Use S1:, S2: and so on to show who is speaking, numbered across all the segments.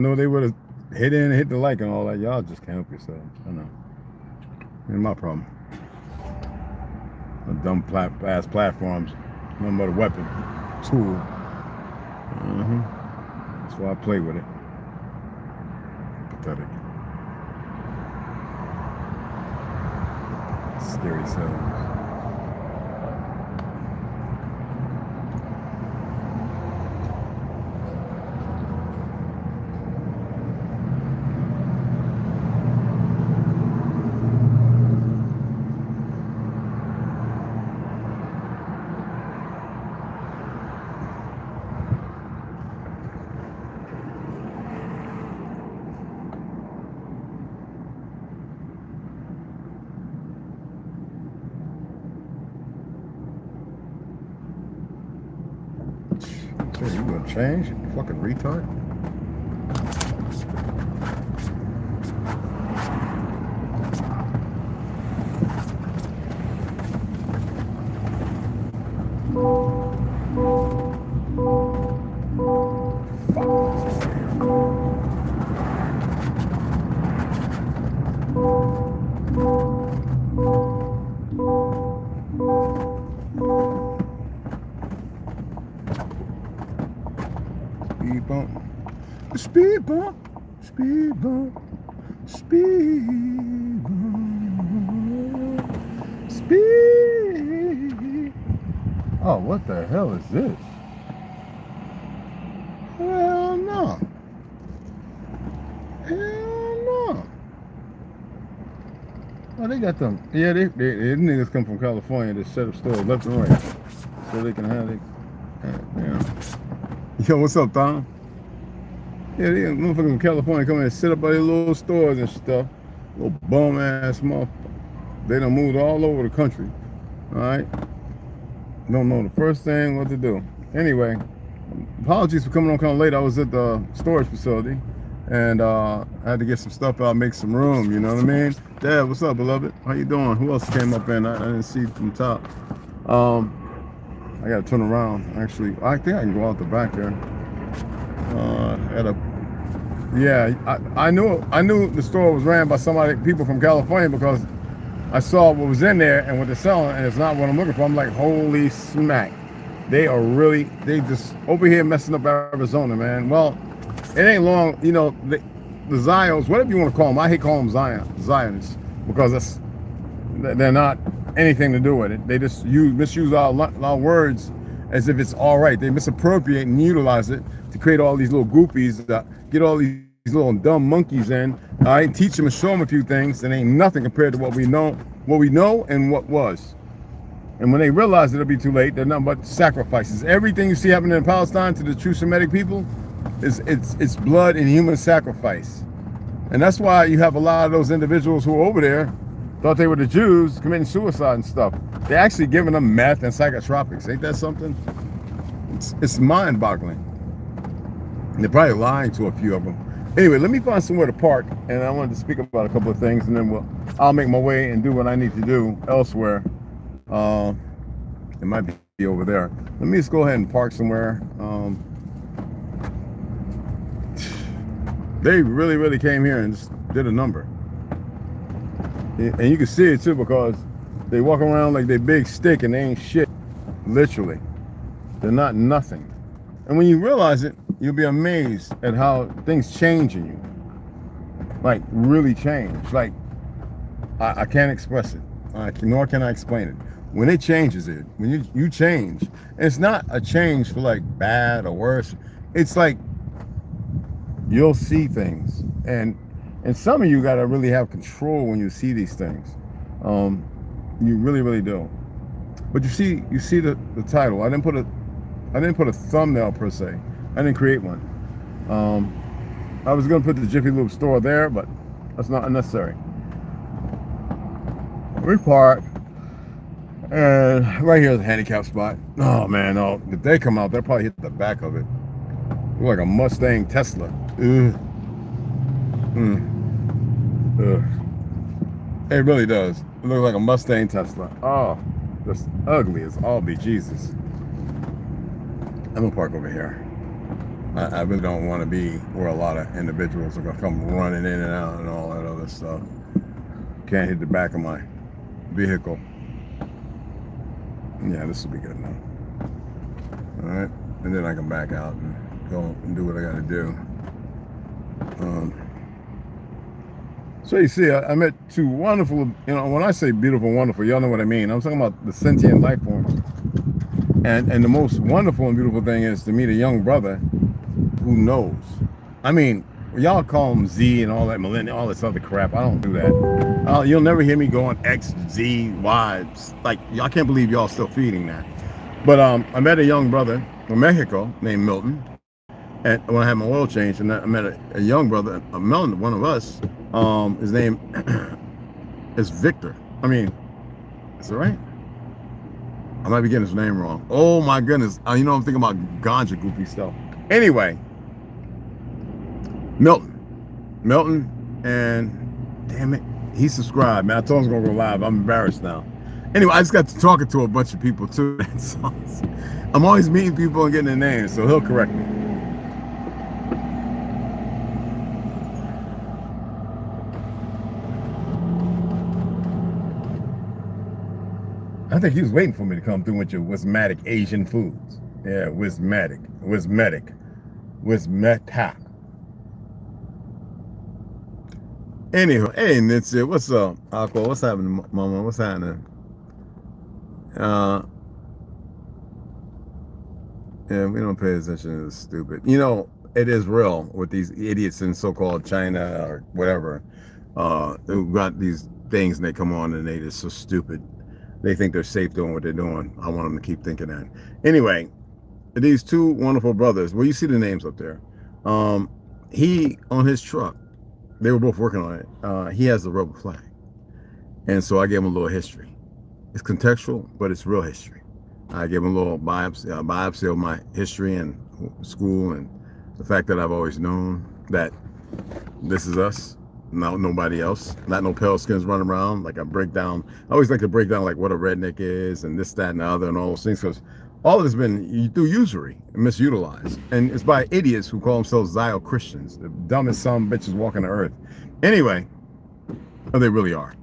S1: know they would have hit in and hit the like and all that. Y'all just can't help yourselves. I know. Ain't my problem. The dumb ass platforms, nothing but a weapon, tool. That's why I play with it. Pathetic. Scary sounds. You gonna change? You fucking retard. Speed bump, speed bump, speed bump, speed bump, speed. Oh, what the hell is this? Hell no. Hell no. Oh, they got them. Yeah, they niggas come from California to set up stores left and right so they can have it. Yeah. Yo, what's up, Tom? Yeah, they motherfuckers from California come in and sit up by their little stores and stuff. Little bum ass motherfucker. They done moved all over the country. Alright? Don't know the first thing what to do. Anyway, apologies for coming on kind of late. I was at the storage facility and I had to get some stuff out, make some room, you know what I mean? Dad, what's up, beloved? How you doing? Who else came up in? I didn't see from top. I gotta turn around. Actually, I think I can go out the back there. I knew the store was ran by people from California because I saw what was in there and what they're selling, and it's not what I'm looking for. I'm like, holy smack! They just over here messing up Arizona, man. Well, it ain't long, you know. The Zions, whatever you want to call them, I hate calling them Zionists because they're not anything to do with it. They just misuse our words as if it's all right. They misappropriate and utilize it to create all these little goofies that get all these little dumb monkeys in. I teach them and show them a few things that ain't nothing compared to what we know and what was. And when they realize it'll be too late, they're nothing but sacrifices. Everything you see happening in Palestine to the true Semitic people it's blood and human sacrifice. And that's why you have a lot of those individuals who are over there thought they were the Jews committing suicide and stuff. They're actually giving them meth and psychotropics. Ain't that something? It's mind-boggling. And they're probably lying to a few of them. Anyway, let me find somewhere to park, and I wanted to speak about a couple of things, and then I'll make my way and do what I need to do elsewhere. It might be over there. Let me just go ahead and park somewhere. They really came here and just did a number. And you can see it too because they walk around like they big stick and they ain't shit. Literally. They're not nothing. And when you realize it, you'll be amazed at how things change in you. Like, really change. Like, I can't express it. Nor can I explain it. When it changes it, when you change, and it's not a change for like bad or worse. It's like, you'll see things. And some of you gotta really have control when you see these things. You really do. But you see the title. I didn't put a thumbnail per se. I didn't create one. I was gonna put the jiffylube store there, but that's not unnecessary. We park, and right here is a handicap spot. Oh man, if they come out, they'll probably hit the back of it. Look like a Mustang Tesla. Ugh. Ugh. It really does. It looks like a Mustang Tesla. Oh, just ugly as all be Jesus. I'm gonna park over here. I really don't want to be where a lot of individuals are going to come running in and out and all that other stuff. Can't hit the back of my vehicle. Yeah, this will be good now. All right, and then I can back out and go and do what I got to do. So you see, I met two wonderful, when I say beautiful, wonderful, y'all know what I mean. I'm talking about the sentient life forms. And the most wonderful and beautiful thing is to meet a young brother who knows. I mean, y'all call him Z and all that millennial, all this other crap. I don't do that. You'll never hear me going X, Z, Y. Like, I can't believe y'all still feeding that. But I met a young brother from Mexico named Milton. And when I had my oil change, and I met a young brother, Melon, one of us. His name is Victor. I mean, is it right? I might be getting his name wrong. Oh my goodness! I'm thinking about ganja goofy stuff. Anyway, Milton, and damn it, he subscribed. Man, I told him I was gonna go live. I'm embarrassed now. Anyway, I just got to talking to a bunch of people too. I'm always meeting people and getting their names, so he'll correct me. I think he was waiting for me to come through with your wismatic Asian foods. Yeah, wismatic. Anywho, hey Nitsi, what's up? Aqua, what's happening, Mama? What's happening? Yeah, we don't pay attention to this stupid. It is real with these idiots in so-called China or whatever. Who got these things and they come on and they just so stupid. They think they're safe doing what they're doing. I want them to keep thinking that. Anyway, these two wonderful brothers. Well, you see the names up there. He, on his truck, they were both working on it. He has the rubber flag. And so I gave him a little history. It's contextual, but it's real history. I gave him a little biopsy of my history and school and the fact that I've always known that this is us. No, nobody else. Not no pale skins running around. Like I always like to break down like what a redneck is and this, that, and the other and all those things, because all of it's been through usury and misutilized. And it's by idiots who call themselves Zio Christians, the dumbest son bitches walking the earth. Anyway, they really are.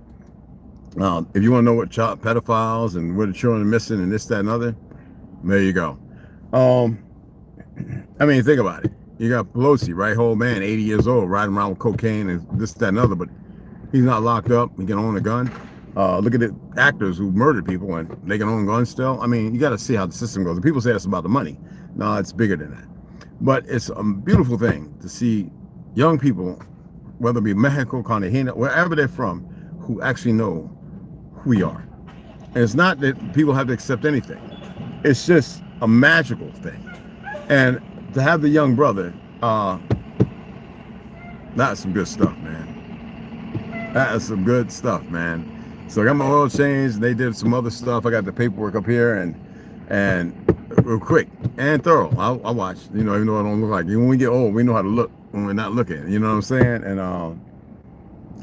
S1: If you want to know what child pedophiles and where the children are missing and this, that, and other, there you go. I mean, think about it. You got Pelosi, right? Whole man, 80 years old, riding around with cocaine and this, that, and other, but he's not locked up. He can own a gun. Look at the actors who murdered people and they can own guns still. I mean, you got to see how the system goes. And people say that's about the money. No, it's bigger than that. But it's a beautiful thing to see young people, whether it be Mexico, Cartagena, wherever they're from, who actually know who we are. And it's not that people have to accept anything. It's just a magical thing. And to have the young brother, that's some good stuff, man. That is some good stuff, man. So I got my oil changed. They did some other stuff. I got the paperwork up here and real quick and thorough. I watched, even though I don't look like you. When we get old, we know how to look when we're not looking. You know what I'm saying? And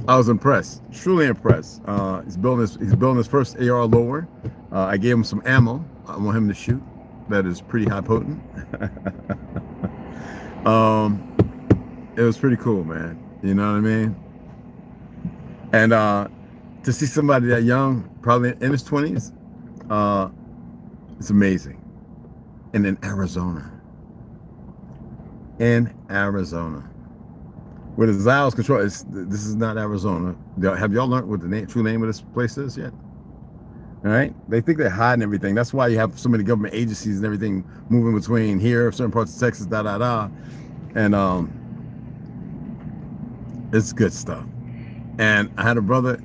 S1: I was impressed, truly impressed. He's building his first AR lower. I gave him some ammo. I want him to shoot. That is pretty high potent. It was pretty cool, man. You know what I mean? And to see somebody that young, probably in his 20s, it's amazing. And in Arizona, where the Zios control, this is not Arizona. Have y'all learned what the true name of this place is yet? All right, they think they're hiding everything. That's why you have so many government agencies and everything moving between here, certain parts of Texas, and it's good stuff. And I had a brother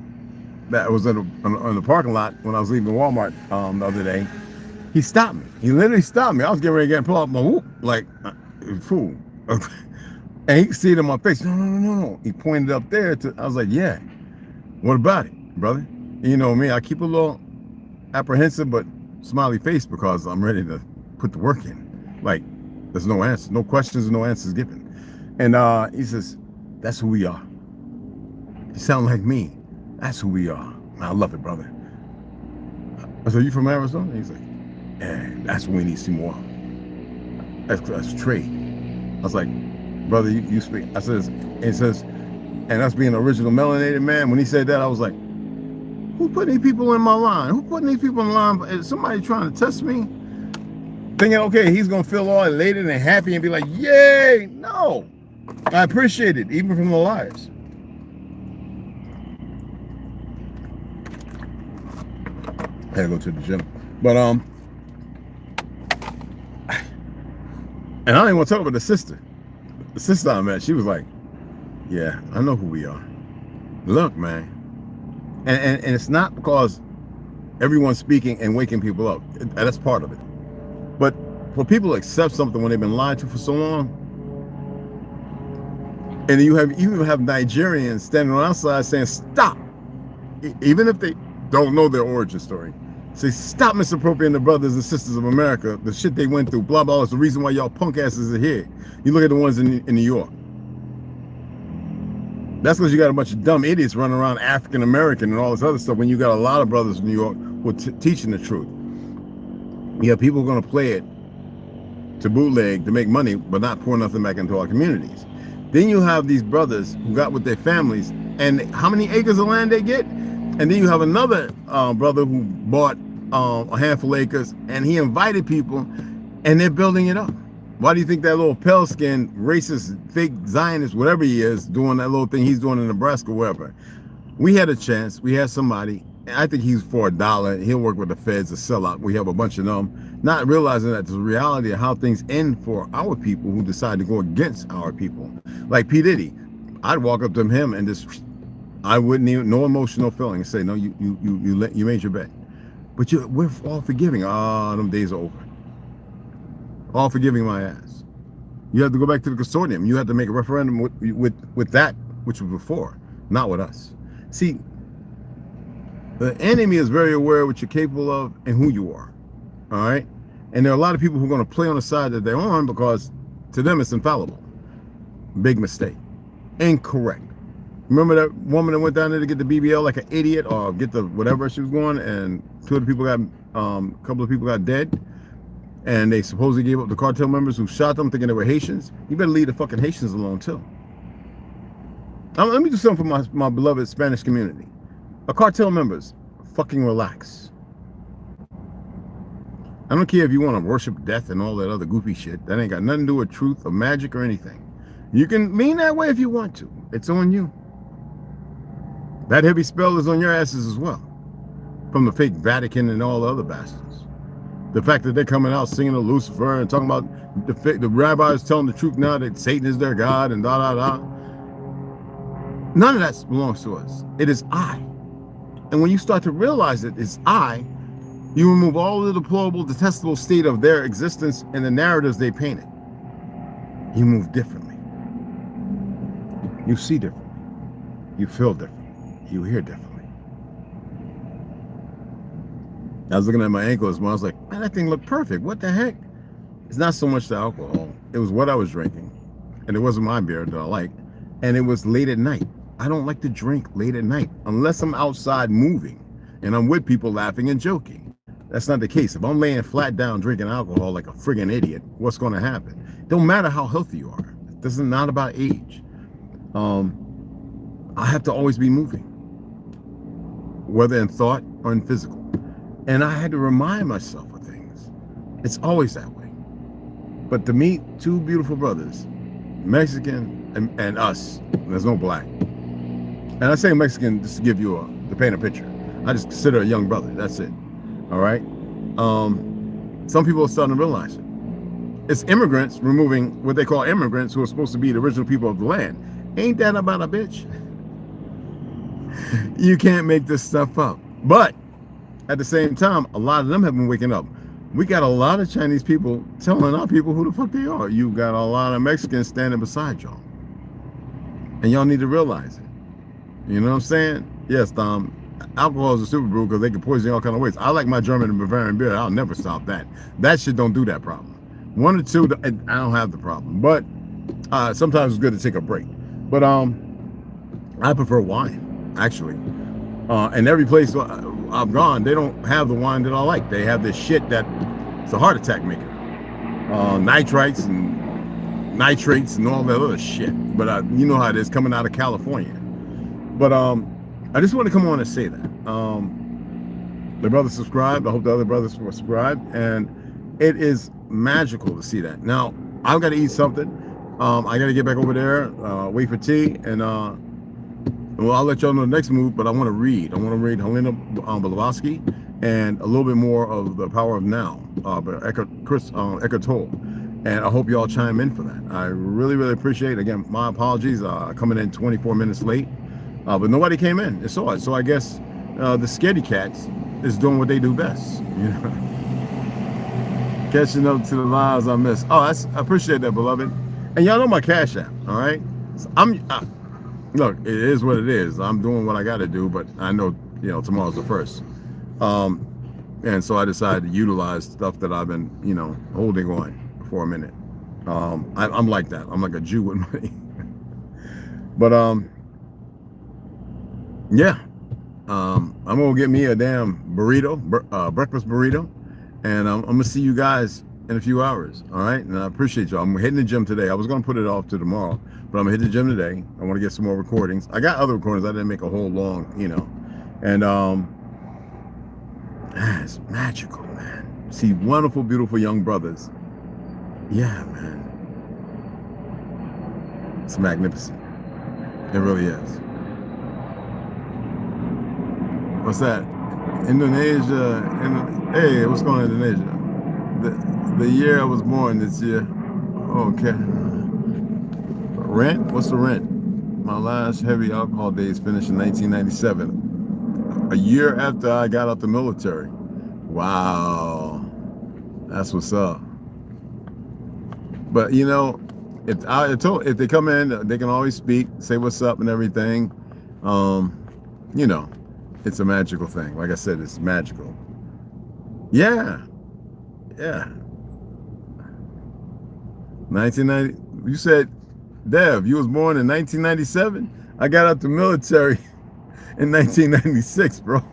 S1: that was in the parking lot when I was leaving Walmart the other day. He stopped me. He literally stopped me. I was getting ready to pull out my whoop, like fool. And he could see it in my face. No. He pointed up there. I was like, yeah. What about it, brother? You know me. I keep a little apprehensive but smiley face because I'm ready to put the work in. Like, there's no answer, no questions, and no answers given. And he says, that's who we are. You sound like me. That's who we are. I love it, brother. I said, you from Arizona? He's like, yeah, that's what we need to see more of. That's trade. I was like, brother, you speak. I says, it says, and us being an original melanated man, when he said that, I was like, who put these people in my line? Who putting these people in line? Is somebody trying to test me? Thinking, okay, he's going to feel all elated and happy and be like, yay. No, I appreciate it, even from the liars. I had to go to the gym. But, and I don't even want to talk about the sister. The sister I met, she was like, yeah, I know who we are. Look, man. And it's not because everyone's speaking and waking people up. That's part of it. But for people to accept something when they've been lied to for so long, and you even have Nigerians standing on outside saying, stop. Even if they don't know their origin story. Say, stop misappropriating the brothers and sisters of America, the shit they went through, blah, blah. It's the reason why y'all punk asses are here. You look at the ones in New York. That's because you got a bunch of dumb idiots running around African American and all this other stuff when you got a lot of brothers in New York who are teaching the truth. You have people going to play it to bootleg to make money, but not pour nothing back into our communities. Then you have these brothers who got with their families, and how many acres of land they get? And then you have another brother who bought a handful of acres, and he invited people, and they're building it up. Why do you think that little pale skin, racist, fake Zionist, whatever he is, doing that little thing he's doing in Nebraska, wherever? We had a chance. We had somebody, and I think he's for $1. He'll work with the feds to sell out. We have a bunch of them, not realizing that the reality of how things end for our people who decide to go against our people. Like P. Diddy, I'd walk up to him and just, I wouldn't even, no emotional feeling, and say, no, you made your bet. But we're all forgiving. Ah, them days are over. All forgiving my ass. You have to go back to the consortium. You have to make a referendum with that which was before, not with us. See, the enemy is very aware of what you're capable of and who you are. All right? And there are a lot of people who are going to play on the side that they're on because to them it's infallible. Big mistake. Incorrect. Remember that woman that went down there to get the BBL like an idiot or get the whatever she was going, and two of the people got, a couple of people got dead? And they supposedly gave up the cartel members who shot them thinking they were Haitians. You better leave the fucking Haitians alone too. Now, let me do something for my beloved Spanish community. The cartel members, fucking relax. I don't care if you want to worship death and all that other goofy shit. That ain't got nothing to do with truth or magic or anything. You can mean that way if you want to. It's on you. That heavy spell is on your asses as well. From the fake Vatican and all the other bastards. The fact that they're coming out singing to Lucifer and talking about the rabbis telling the truth now that Satan is their God and da. None of that belongs to us. It is I. And when you start to realize it is I, you remove all the deplorable, detestable state of their existence and the narratives they painted. You move differently. You see differently. You feel differently. You hear differently. I was looking at my ankle this morning. I was like, man, that thing looked perfect. What the heck? It's not so much the alcohol. It was what I was drinking. And it wasn't my beer that I liked. And it was late at night. I don't like to drink late at night unless I'm outside moving and I'm with people laughing and joking. That's not the case. If I'm laying flat down drinking alcohol like a friggin' idiot, what's going to happen? Don't matter how healthy you are. This is not about age. I have to always be moving, whether in thought or in physical. And I had to remind myself of things. It's always that way. But to meet two beautiful brothers, Mexican and us, there's no black. And I say Mexican just to give you to paint a picture. I just consider a young brother, that's it. All right? Some people are starting to realize it. It's immigrants removing what they call immigrants who are supposed to be the original people of the land. Ain't that about a bitch? You can't make this stuff up. But at the same time, a lot of them have been waking up. We got a lot of Chinese people telling our people who the fuck they are. You got a lot of Mexicans standing beside y'all. And y'all need to realize it. You know what I'm saying? Yes, Tom, alcohol is a super brew because they can poison you all kind of ways. I like my German and Bavarian beer. I'll never stop that. That shit don't do that problem. One or two, I don't have the problem. But sometimes it's good to take a break. But I prefer wine, actually. And every place I've gone, they don't have the wine that I like. They have this shit that it's a heart attack maker. Nitrites and nitrates and all that other shit. But you know how it is coming out of California. But I just want to come on and say that the brother subscribed. I hope the other brothers will subscribe, and it is magical to see that. Now I've got to eat something. I got to get back over there, wait for tea, and well, I'll let y'all know the next move. But I want to read. I want to read Helena Blavatsky and a little bit more of The Power of Now, by Eckhart Tolle. And I hope y'all chime in for that. I really, really appreciate it. Again, my apologies, coming in 24 minutes late. But nobody came in and saw it. So I guess the scaredy cats is doing what they do best. You know, catching up to the lives I missed. Oh, I appreciate that, beloved. And y'all know my Cash App, all right? So look, it is what it is. I'm doing what I got to do, but I know, you know, tomorrow's the first. And so I decided to utilize stuff that I've been, you know, holding on for a minute. I'm like that. I'm like a Jew with money. But yeah, I'm gonna get me a damn burrito, breakfast burrito, and I'm gonna see you guys in a few hours. All right, and I appreciate y'all. I'm hitting the gym today. I was gonna put it off to tomorrow, but I'm gonna hit the gym today. I want to get some more recordings. I got other recordings. I didn't make a whole long, you know, and it's magical, man. See wonderful, beautiful young brothers. Yeah, man. It's magnificent. It really is. What's that? Indonesia. Hey, what's going on in Indonesia? The year I was born this year. Okay. Rent? What's the rent? My last heavy alcohol days finished in 1997. A year after I got out the military. Wow. That's what's up. But you know, if they come in, they can always speak, say what's up and everything. You know, it's a magical thing. Like I said, it's magical. Yeah. Yeah. 1990. You said, Dev, you was born in 1997? I got out the military in 1996, bro.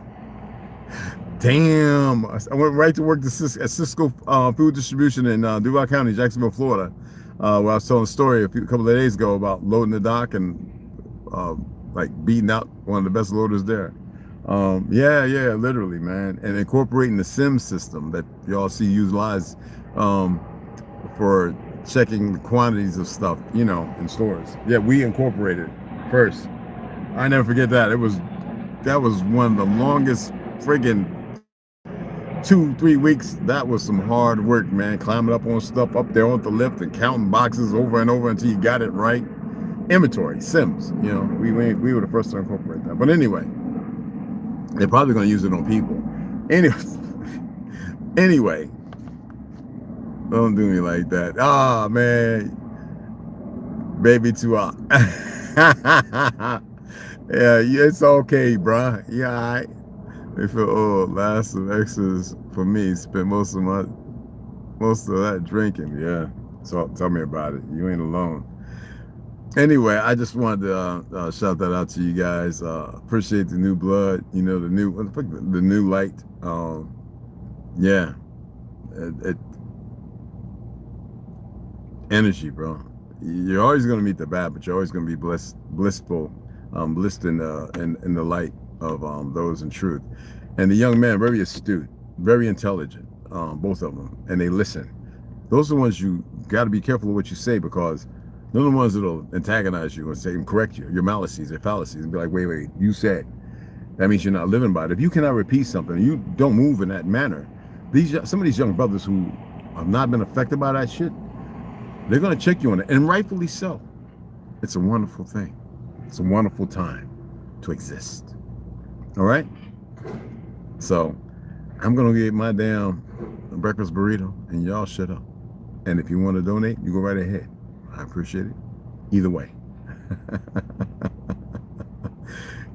S1: Damn. I went right to work at Cisco Food Distribution in Duval County, Jacksonville, Florida, where I was telling a story a couple of days ago about loading the dock and like beating out one of the best loaders there. Yeah, literally, man. And incorporating the SIM system that y'all see utilized for checking the quantities of stuff, you know, in stores. Yeah, we incorporated first. I never forget that. That was one of the longest friggin' 2-3 weeks. That was some hard work, man. Climbing up on stuff up there on the lift and counting boxes over and over until you got it right. Inventory, SIMs, you know, we were the first to incorporate that. But anyway, they're probably going to use it on people. Anyway, don't do me like that. Ah, man. Baby too hot. Yeah, it's okay, bruh. Yeah, all right. They feel old. Last of exes for me. Spent most of that drinking. Yeah. So tell me about it. You ain't alone. Anyway, I just wanted to shout that out to you guys. Appreciate the new blood. You know, the new light. Yeah. Energy, bro. You're always gonna meet the bad, but you're always gonna be blissful, blissed in the light of those in truth. And the young man, very astute, very intelligent, both of them, and they listen. Those are the ones you got to be careful of what you say, because they're the ones that'll antagonize you and say and correct you, your malices, your fallacies, and be like, wait, you said. That means you're not living by it. If you cannot repeat something, you don't move in that manner. Some of these young brothers who have not been affected by that shit, they're gonna check you on it, and rightfully so. It's a wonderful thing. It's a wonderful time to exist. All right? So I'm gonna get my damn breakfast burrito, and y'all shut up. And if you want to donate, you go right ahead. I appreciate it. Either way.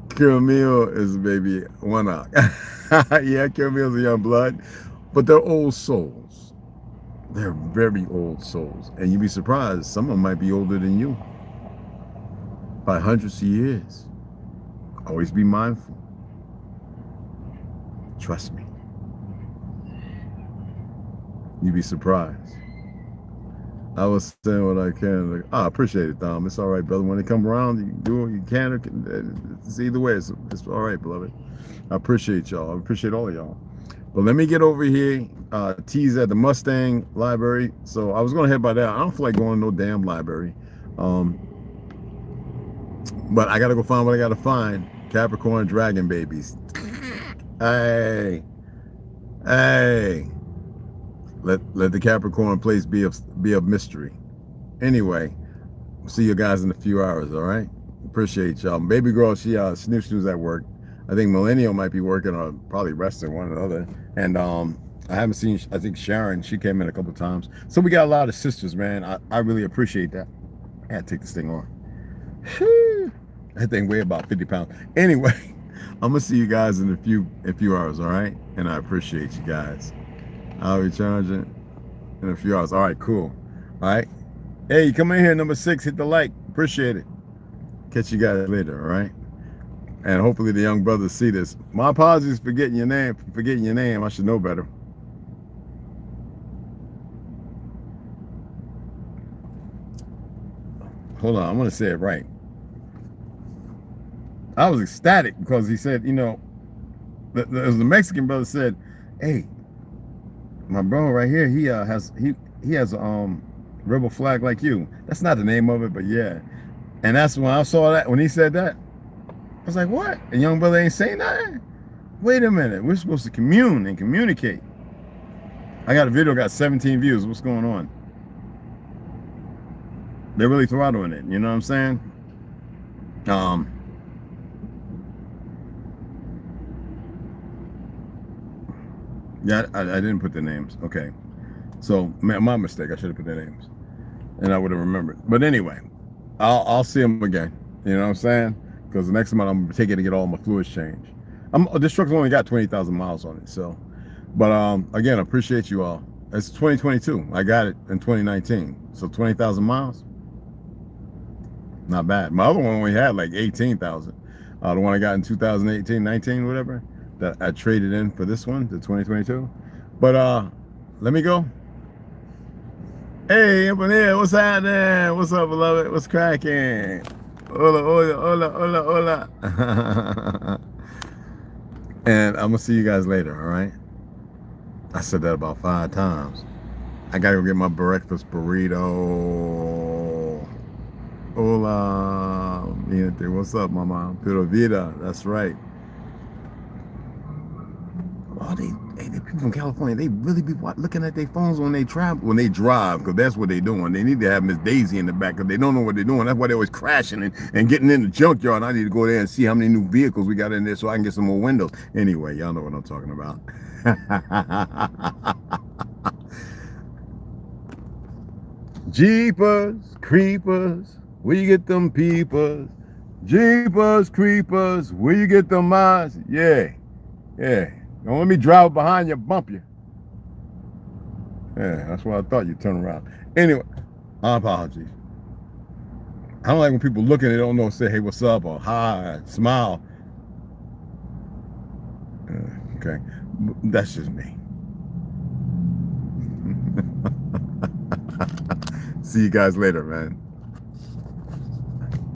S1: Kiramil is maybe one out. Yeah, Kiramil's a young blood, but they're old souls. They're very old souls, and you'd be surprised. Some of them might be older than you by hundreds of years. Always be mindful. Trust me. You'd be surprised. I was saying what I can. Like, I appreciate it, Dom. It's all right, brother. When they come around, you do what you can. It's either way. It's all right, beloved. I appreciate y'all. I appreciate all of y'all. But let me get over here. T's at the Mustang Library. So I was gonna head by that. I don't feel like going to no damn library. But I gotta go find what I gotta find. Capricorn dragon babies. Hey, hey. Let the Capricorn place be of mystery. Anyway, see you guys in a few hours. All right. Appreciate y'all. Baby girl, she snooze at work. I think Millennial might be working or probably resting, one or the other. And I haven't seen, I think Sharon, she came in a couple times. So we got a lot of sisters, man. I really appreciate that. I had to take this thing off. That thing weigh about 50 pounds. Anyway, I'm gonna see you guys in a few hours, all right? And I appreciate you guys. I'll be charging in a few hours. All right, cool. All right. Hey, come in here, number 6, hit the like. Appreciate it. Catch you guys later, all right? And hopefully the young brothers see this. My apologies for forgetting your name. I should know better. Hold on, I'm gonna say it right. I was ecstatic because he said, you know, the Mexican brother said, hey, my bro right here, he has a rebel flag like you. That's not the name of it, but yeah. And that's when I saw that, when he said that, I was like, what? A young brother ain't saying nothing? Wait a minute, we're supposed to commune and communicate. I got a video, got 17 views. What's going on? They're really throttling it, you know what I'm saying? Yeah, I didn't put the names. Okay. So, my mistake. I should have put the names. And I would have remembered. But anyway, I'll see them again. You know what I'm saying? Because the next month I'm gonna take it to get all my fluids changed. This truck's only got 20,000 miles on it, so. But again, I appreciate you all. It's 2022. I got it in 2019, so 20,000 miles. Not bad. My other one only had like 18,000. The one I got in 2018, 19, whatever, that I traded in for this one, the 2022. But let me go. Hey, up in here, what's happening? What's up, beloved? What's cracking? Hola, hola, hola, hola, hola. And I'm gonna see you guys later, all right? I said that about 5 times. I gotta go get my breakfast burrito. Hola, what's up, mama? Pura vida, that's right. Oh, the people from California, they really be looking at their phones when they drive, because that's what they're doing. They need to have Miss Daisy in the back because they don't know what they're doing. That's why they're always crashing and getting in the junkyard. I need to go there and see how many new vehicles we got in there so I can get some more windows. Anyway, y'all know what I'm talking about. Jeepers, creepers, where you get them peepers? Jeepers, creepers, where you get them eyes? Yeah, yeah. Don't let me drive behind you, bump you. Yeah, that's what I thought you'd turn around. Anyway, my apologies. I don't like when people look and they don't know, say, hey, what's up, or hi, smile. Okay, that's just me. See you guys later, man.